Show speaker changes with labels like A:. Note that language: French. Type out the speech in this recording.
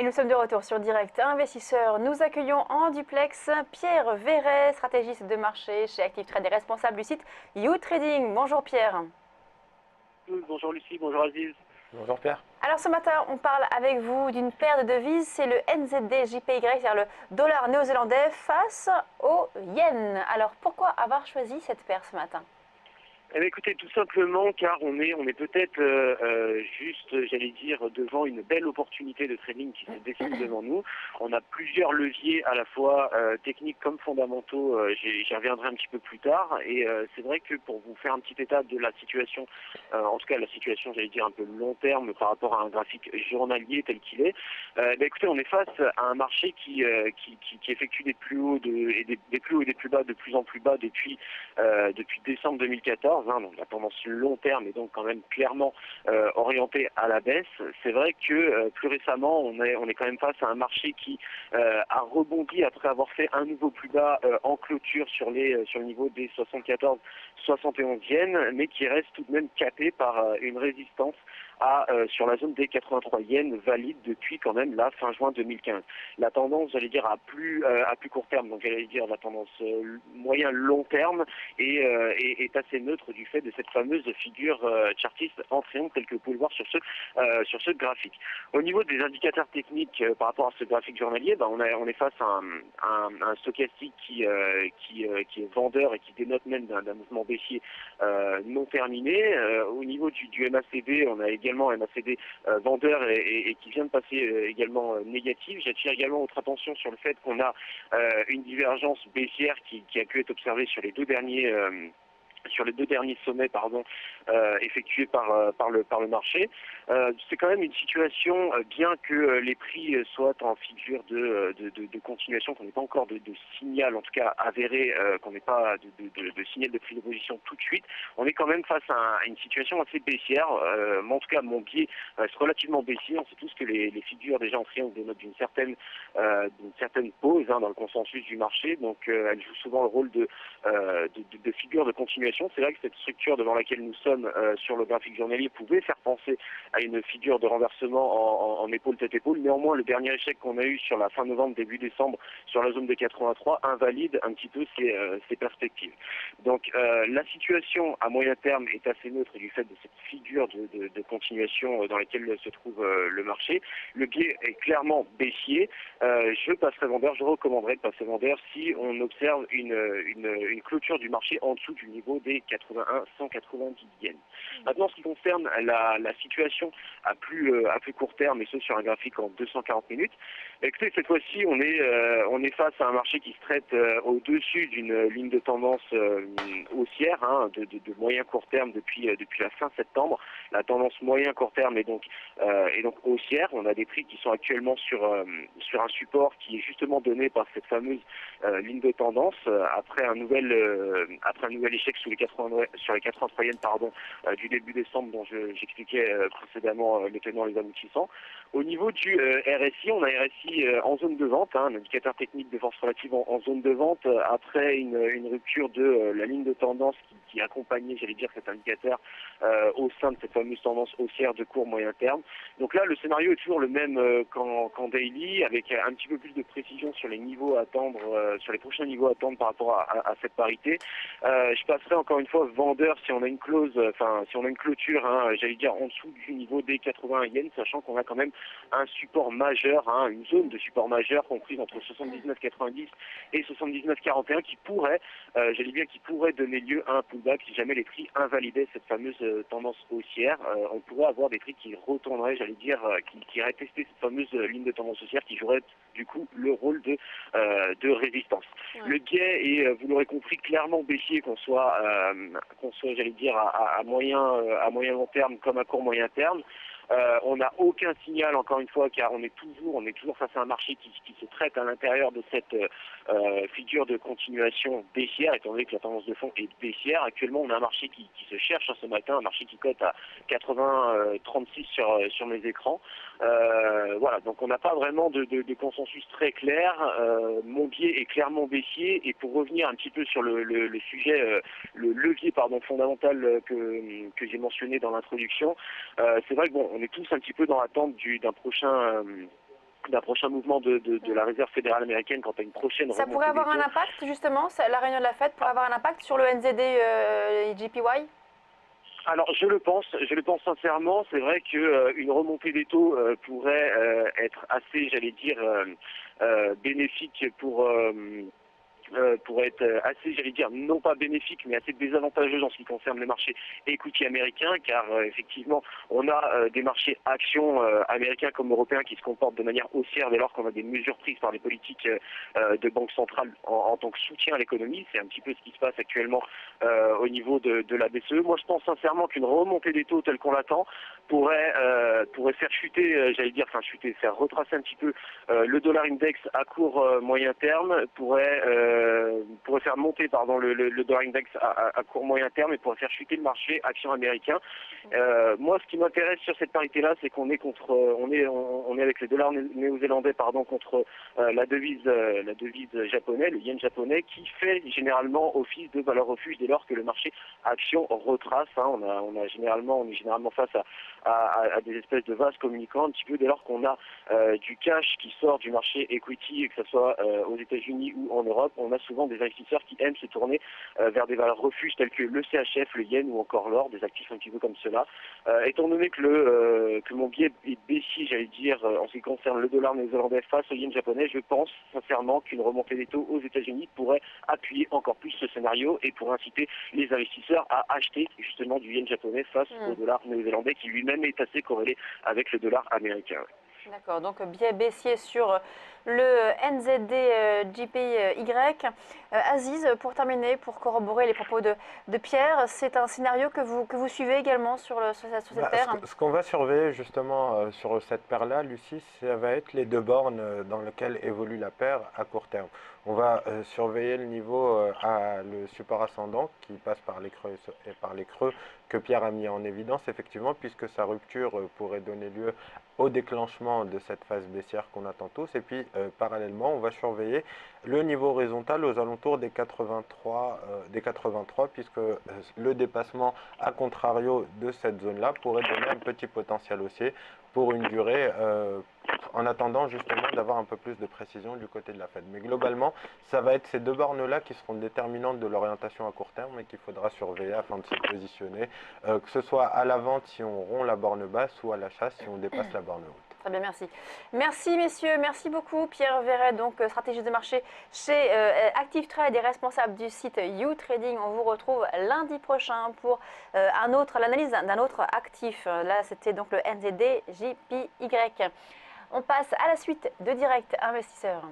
A: Et nous sommes de retour sur Direct Investisseur. Nous accueillons en duplex Pierre Verret, stratégiste de marché chez Active Trade et responsable du site YouTrading. Bonjour Pierre.
B: Bonjour Lucie, bonjour Aziz.
C: Bonjour Pierre.
A: Alors ce matin, on parle avec vous d'une paire de devises, c'est le NZD-JPY, c'est-à-dire le dollar néo-zélandais face au yen. Alors pourquoi avoir choisi cette paire ce matin ?
B: Eh bien, écoutez, tout simplement car on est peut-être juste, j'allais dire, devant une belle opportunité de trading qui se dessine devant nous. On a plusieurs leviers à la fois techniques comme fondamentaux, j'y reviendrai un petit peu plus tard. Et c'est vrai que pour vous faire un petit état de la situation, en tout cas la situation, j'allais dire, un peu long terme par rapport à un graphique journalier tel qu'il est, écoutez, on est face à un marché qui effectue des plus hauts des plus hauts et des plus bas de plus en plus bas depuis décembre 2014. Donc la tendance long terme est donc quand même clairement orientée à la baisse. C'est vrai que plus récemment, on est quand même face à un marché qui a rebondi après avoir fait un nouveau plus bas en clôture sur le niveau des 74-71 yens, mais qui reste tout de même capé par une résistance sur la zone des 83 yens valide depuis quand même la fin juin 2015. La tendance, j'allais dire, à plus court terme, donc j'allais dire la tendance moyen-long terme est assez neutre du fait de cette fameuse figure chartiste en triomphe telle que vous pouvez le voir sur ce graphique. Au niveau des indicateurs techniques par rapport à ce graphique journalier, on est face à un stochastique qui est vendeur et qui dénote même d'un mouvement baissier non terminé. Au niveau du MACD, on a également un MACD vendeur et qui vient de passer également négatif. J'attire également votre attention sur le fait qu'on a une divergence baissière qui a pu être observée sur les deux derniers sommets effectués par le marché. C'est quand même une situation, bien que les prix soient en figure de continuation, qu'on n'ait pas encore de signal, en tout cas avéré, qu'on n'ait pas de signal de prise de position tout de suite, on est quand même face à une situation assez baissière. En tout cas, mon biais reste relativement baissier. On sait tous que les figures déjà en triangle dénotent d'une certaine pause dans le consensus du marché, donc elles jouent souvent le rôle de figure de continuation. C'est vrai que cette structure devant laquelle nous sommes sur le graphique journalier pouvait faire penser à une figure de renversement en épaule tête épaule. Néanmoins, le dernier échec qu'on a eu sur la fin novembre, début décembre, sur la zone des 83, invalide un petit peu ces perspectives. Donc la situation à moyen terme est assez neutre du fait de cette figure de continuation dans laquelle se trouve le marché. Le biais est clairement baissier. Je passerai vendeur, je recommanderais de passer vendeur si on observe une clôture du marché en dessous du niveau des 81-190 yens. Maintenant, en ce qui concerne la situation à plus court terme, et ce sur un graphique en 240 minutes, écoutez, cette fois-ci, on est face à un marché qui se traite au-dessus d'une ligne de tendance haussière, de moyen court terme depuis la fin septembre. La tendance moyen court terme est donc haussière. On a des prix qui sont actuellement sur un support qui est justement donné par cette fameuse ligne de tendance après un nouvel échec sur les 83 yens du début décembre dont j'expliquais précédemment les tenants et les aboutissants. Au niveau du RSI, on a un RSI en zone de vente, un indicateur technique de force relative en zone de vente après une rupture de la ligne de tendance qui accompagnait, j'allais dire, cet indicateur au sein de cette fameuse tendance haussière de court moyen terme. Donc là, le scénario est toujours le même qu'en daily, avec un petit peu plus de précision sur les niveaux à attendre, sur les prochains niveaux à attendre par rapport à cette parité. Je passerai encore une fois vendeur si on a une clôture, j'allais dire en dessous du niveau des 81 yens, sachant qu'on a quand même un support majeur, une zone de support majeur comprise entre 79,90 et 79,41 qui pourrait donner lieu à un pullback si jamais les prix invalidaient cette fameuse tendance haussière. On pourrait avoir des prix qui retourneraient, qui iraient tester cette fameuse ligne de tendance haussière qui jouerait du coup le rôle de résistance. Ouais. Le biais est, vous l'aurez compris, clairement baissier, qu'on soit j'allais dire, à moyen long terme comme à court moyen terme. On n'a aucun signal, encore une fois, car on est toujours face à un marché qui se traite à l'intérieur de cette figure de continuation baissière, étant donné que la tendance de fond est baissière. Actuellement, on a un marché qui se cherche ce matin, un marché qui cote à 80,36 sur mes écrans. Voilà, donc on n'a pas vraiment de consensus très clair. Mon biais est clairement baissier, et pour revenir un petit peu sur le sujet, le levier fondamental que j'ai mentionné dans l'introduction, c'est vrai que on est tous un petit peu dans l'attente d'un prochain d'un prochain mouvement de la Réserve fédérale américaine quant à une prochaine
A: Ça
B: remontée
A: pourrait avoir
B: des
A: un
B: taux.
A: impact, justement, la réunion de la Fed pourrait avoir un impact sur le NZD et JPY?
B: Alors je le pense sincèrement. C'est vrai que une remontée des taux pourrait être assez, j'allais dire, bénéfique pour être assez, j'allais dire, non pas bénéfique, mais assez désavantageuse en ce qui concerne le marché equity américain, car effectivement, on a des marchés actions américains comme européens qui se comportent de manière haussière dès lors qu'on a des mesures prises par les politiques de banque centrale en tant que soutien à l'économie. C'est un petit peu ce qui se passe actuellement au niveau de la BCE. Moi, je pense sincèrement qu'une remontée des taux telle qu'on l'attend pourrait faire chuter, j'allais dire, enfin chuter, faire retracer un petit peu le dollar index à court moyen terme, pourrait faire monter le dollar index à court moyen terme et pourrait faire chuter le marché action américain. Moi, ce qui m'intéresse sur cette parité-là, c'est qu'on est on est avec les dollars néo-zélandais contre la devise japonaise, le yen japonais, qui fait généralement office de valeur refuge dès lors que le marché action retrace. On est généralement face à des espèces de vases communicants un petit peu dès lors qu'on a du cash qui sort du marché equity, et que ce soit aux États-Unis ou en Europe. On a souvent des investisseurs qui aiment se tourner vers des valeurs refuges telles que le CHF, le yen ou encore l'or, des actifs un petit peu comme cela. Étant donné que mon biais est baissier, j'allais dire, en ce qui concerne le dollar néo-zélandais face au yen japonais, je pense sincèrement qu'une remontée des taux aux États-Unis pourrait appuyer encore plus ce scénario et pourrait inciter les investisseurs à acheter justement du yen japonais face au dollar néo-zélandais qui lui-même est assez corrélé avec le dollar américain.
A: D'accord, donc biais baissier sur le NZD JPY. Aziz, pour terminer, pour corroborer les propos de Pierre, c'est un scénario que vous suivez également sur cette paire?
C: Ce qu'on va surveiller justement sur cette paire-là, Lucie, ça va être les deux bornes dans lesquelles évolue la paire à court terme. On va surveiller le niveau à le support ascendant qui passe par les creux et par les creux que Pierre a mis en évidence, effectivement, puisque sa rupture pourrait donner lieu au déclenchement de cette phase baissière qu'on attend tous. Et puis, parallèlement, on va surveiller le niveau horizontal aux alentours des 83, puisque le dépassement à contrario de cette zone-là pourrait donner un petit potentiel haussier pour une durée en attendant justement d'avoir un peu plus de précision du côté de la Fed. Mais globalement, ça va être ces deux bornes-là qui seront déterminantes de l'orientation à court terme et qu'il faudra surveiller afin de se positionner, que ce soit à la vente si on rompt la borne basse ou à l'achat si on dépasse la borne haute.
A: Très bien, merci. Merci messieurs, merci beaucoup. Pierre Verret, donc stratégiste de marché chez Active Trade et responsable du site YouTrading. On vous retrouve lundi prochain pour l'analyse d'un autre actif. Là, c'était donc le NZD JPY. On passe à la suite de Direct Investisseur.